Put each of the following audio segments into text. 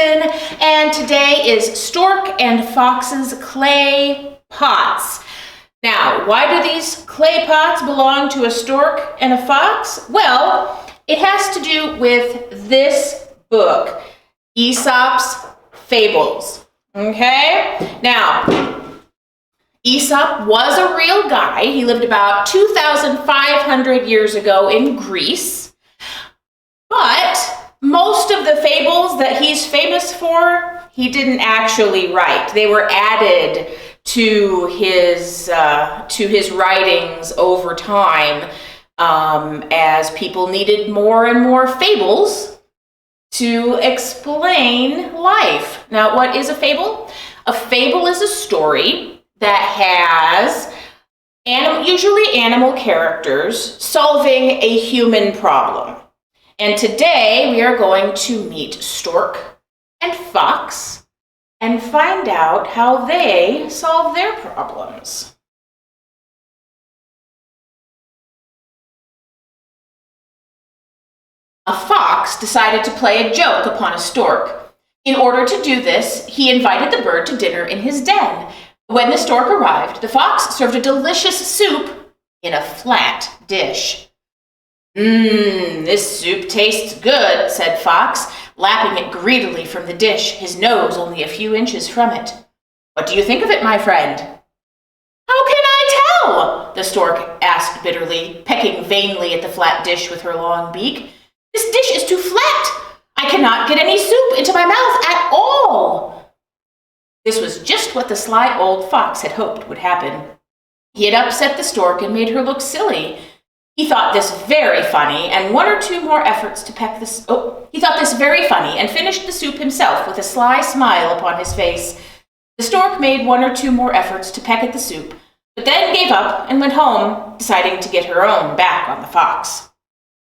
lesson, and today is Stork and Fox's clay pots. Now, why do these clay pots belong to a stork and a fox? Well, it has to do with this book, Aesop's Fables. Okay? Now, Aesop was a real guy. He lived about 2,500 years ago in Greece. But most of the fables that he's famous for, he didn't actually write. They were added to his writings over time as people needed more and more fables to explain life. Now, what is a fable? A fable is a story that has usually animal characters solving a human problem. And today we are going to meet Stork and Fox and find out how they solve their problems. A fox decided to play a joke upon a stork. In order to do this, he invited the bird to dinner in his den. When the stork arrived, the fox served a delicious soup in a flat dish. This soup tastes good, said Fox, lapping it greedily from the dish, his nose only a few inches from it. What do you think of it, my friend? How can I tell? The stork asked bitterly, pecking vainly at the flat dish with her long beak. This dish is too flat. I cannot get any soup into my mouth at all. This was just what the sly old fox had hoped would happen. He had upset the stork and made her look silly. He thought this very funny, and he thought this very funny, and finished the soup himself with a sly smile upon his face. The stork made one or two more efforts to peck at the soup, but then gave up and went home, deciding to get her own back on the fox.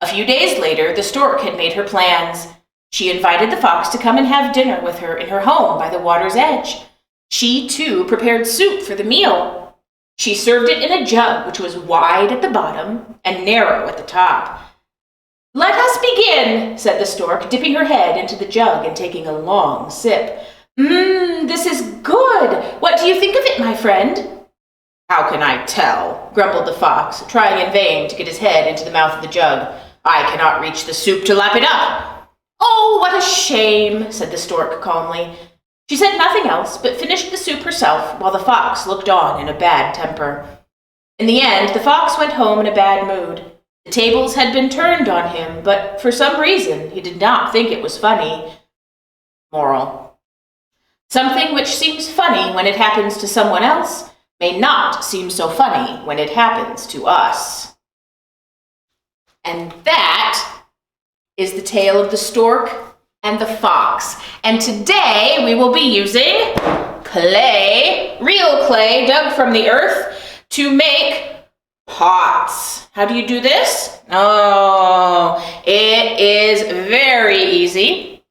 A few days later, the stork had made her plans. She invited the fox to come and have dinner with her in her home by the water's edge. She, too, prepared soup for the meal. She served it in a jug which was wide at the bottom and narrow at the top. Let us begin, said the stork, dipping her head into the jug and taking a long sip. This is good. What do you think of it, my friend? How can I tell? Grumbled the fox, trying in vain to get his head into the mouth of the jug. I cannot reach the soup to lap it up. Oh, what a shame, said the stork calmly. She said nothing else, but finished the soup herself, while the fox looked on in a bad temper. In the end, the fox went home in a bad mood. The tables had been turned on him, but for some reason he did not think it was funny. Moral: something which seems funny when it happens to someone else may not seem so funny when it happens to us. And that is the tale of the stork and the fox. And today we will be using clay, real clay dug from the earth, to make pots. How do you do this? Oh, it is very easy.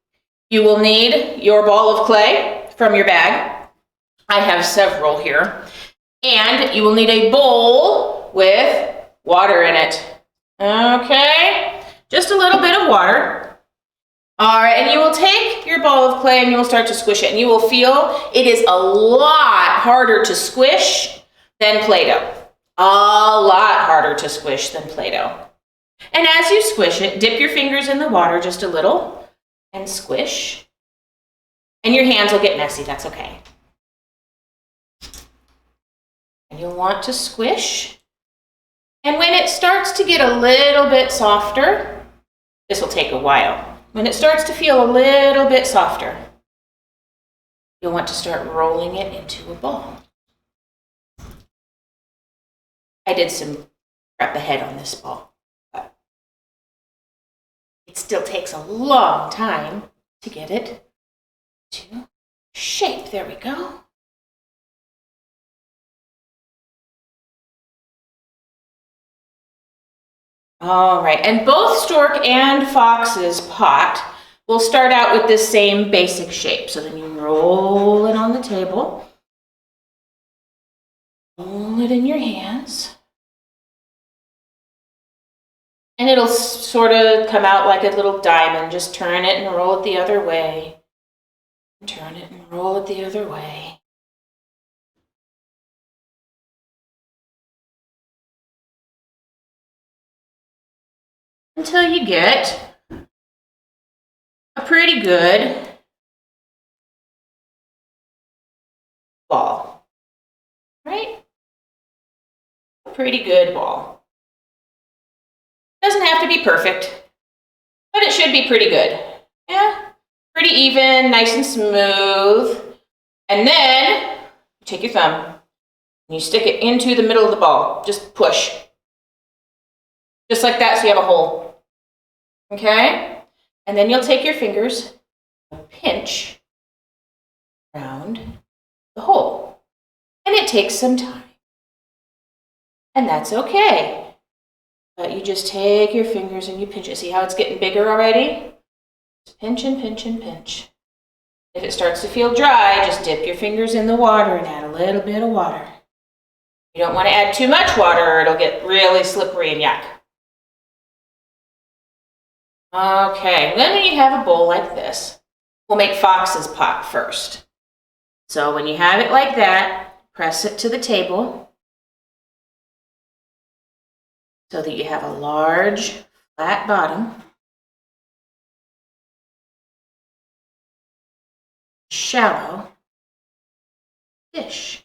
You will need your ball of clay from your bag. I have several here. And you will need a bowl with water in it. Okay, just a little bit of water. All right, and you will take your ball of clay and you will start to squish it, and you will feel it is a lot harder to squish than Play-Doh. A lot harder to squish than Play-Doh. And as you squish it, dip your fingers in the water just a little and squish. And your hands will get messy, that's okay. And you'll want to squish. And when it starts to get a little bit softer, this will take a while. When it starts to feel a little bit softer, you'll want to start rolling it into a ball. I did some prep ahead on this ball, but it still takes a long time to get it to shape. There we go. All right, and both stork and fox's pot will start out with this same basic shape. So then you roll it on the table, roll it in your hands, and it'll sort of come out like a little diamond. Just turn it and roll it the other way. Turn it and roll it the other way. Until you get a pretty good ball, right? A pretty good ball. Doesn't have to be perfect, but it should be pretty good. Yeah, pretty even, nice and smooth. And then you take your thumb and you stick it into the middle of the ball. Just push. Just like that, so you have a hole. Okay? And then you'll take your fingers and pinch around the hole. And it takes some time. And that's okay. But you just take your fingers and you pinch it. See how it's getting bigger already? Just pinch and pinch and pinch. If it starts to feel dry, just dip your fingers in the water and add a little bit of water. You don't want to add too much water or it'll get really slippery and yuck. Okay, then when you have a bowl like this, we'll make Fox's pot first. So when you have it like that, press it to the table so that you have a large, flat bottom. Shallow dish.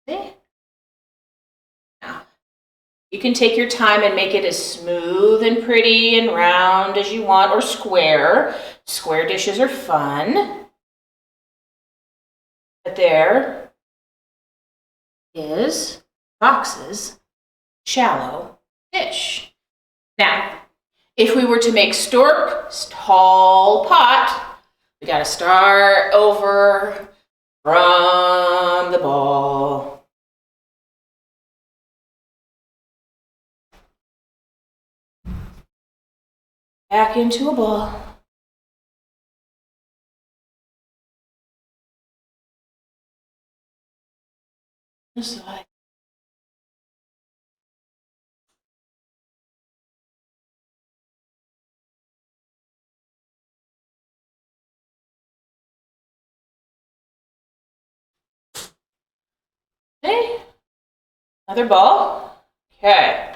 See? Now, you can take your time and make it as smooth and pretty and round as you want, or square. Square dishes are fun. But there is Fox's shallow dish. Now, if we were to make Stork's tall pot, we got to start over from the ball. Back into a ball. This side. Okay, another ball. Okay,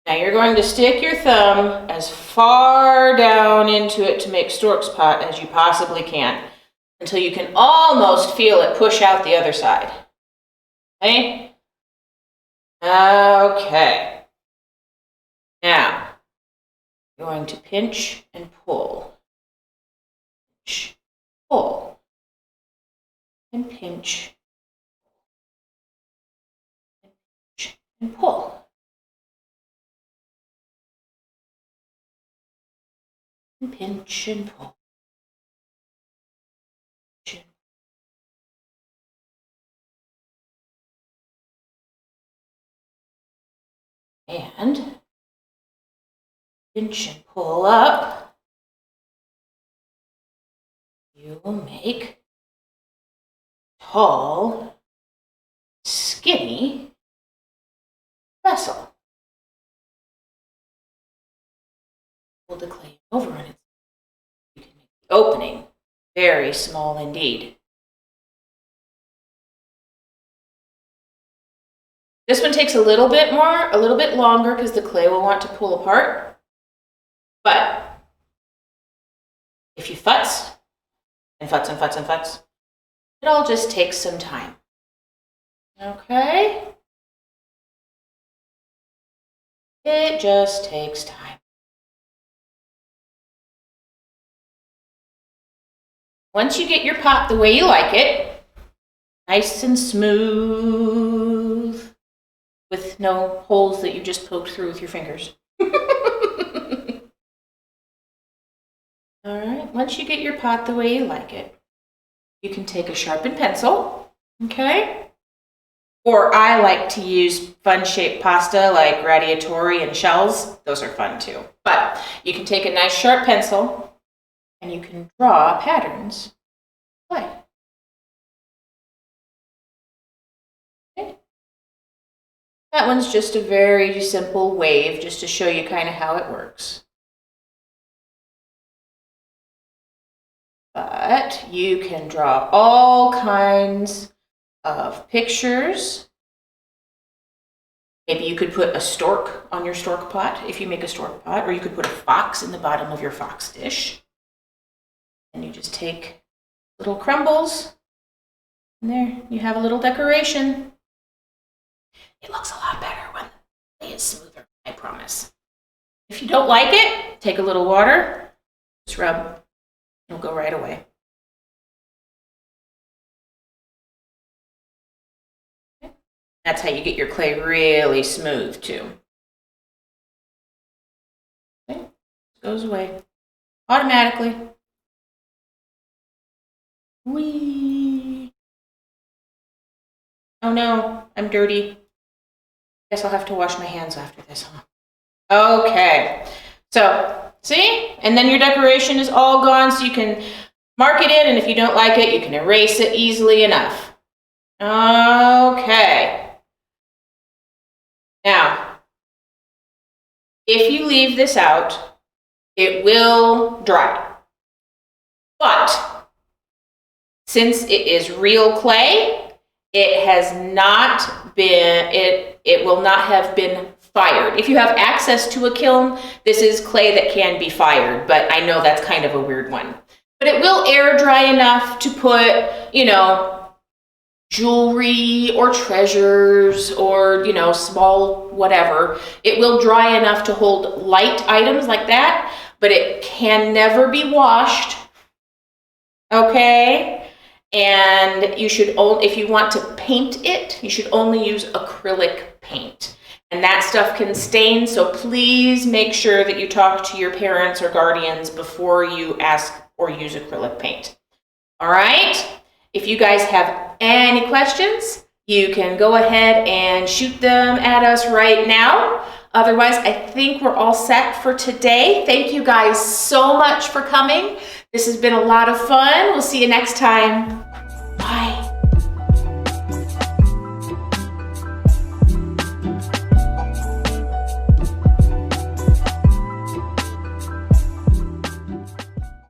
now you're going to stick your thumb as far down into it to make Stork's pot as you possibly can, until you can almost feel it push out the other side. Okay? Okay. Now, you're going to pinch and pull. Pinch, pull, and pinch. And pull. And pinch and pull. And pinch and pull up. You will make tall, skinny vessel. Pull the clay over on it. You can make the opening very small indeed. This one takes a little bit longer because the clay will want to pull apart. But if you futz and futz and futz and futz, it all just takes some time. Okay? It just takes time. Once you get your pot the way you like it, nice and smooth, with no holes that you just poked through with your fingers. All right, once you get your pot the way you like it, you can take a sharpened pencil, okay? Or I like to use fun-shaped pasta like radiatori and shells. Those are fun too. But you can take a nice sharp pencil and you can draw patterns. Play. Okay. That one's just a very simple wave just to show you kind of how it works. But you can draw all kinds of pictures. Maybe you could put a stork on your stork pot if you make a stork pot, or you could put a fox in the bottom of your fox dish. And you just take little crumbles, and there you have a little decoration. It looks a lot better when the clay is smoother, I promise. If you don't like it, take a little water, just rub. It'll go right away. Okay. That's how you get your clay really smooth too. Okay. It goes away automatically. Whee! Oh no, I'm dirty. Guess I'll have to wash my hands after this, huh? Okay, so see? And then your decoration is all gone, so you can mark it in, and if you don't like it, you can erase it easily enough. Okay. Now, if you leave this out, it will dry. But since it is real clay, it has not been, it will not have been fired. If you have access to a kiln, this is clay that can be fired, but I know that's kind of a weird one. But it will air dry enough to put, you know, jewelry or treasures or, you know, small whatever. It will dry enough to hold light items like that, but it can never be washed. Okay? And you should only, if you want to paint it, you should only use acrylic paint. And that stuff can stain, so please make sure that you talk to your parents or guardians before you ask or use acrylic paint. All right? If you guys have any questions, you can go ahead and shoot them at us right now. Otherwise, I think we're all set for today. Thank you guys so much for coming. This has been a lot of fun. We'll see you next time.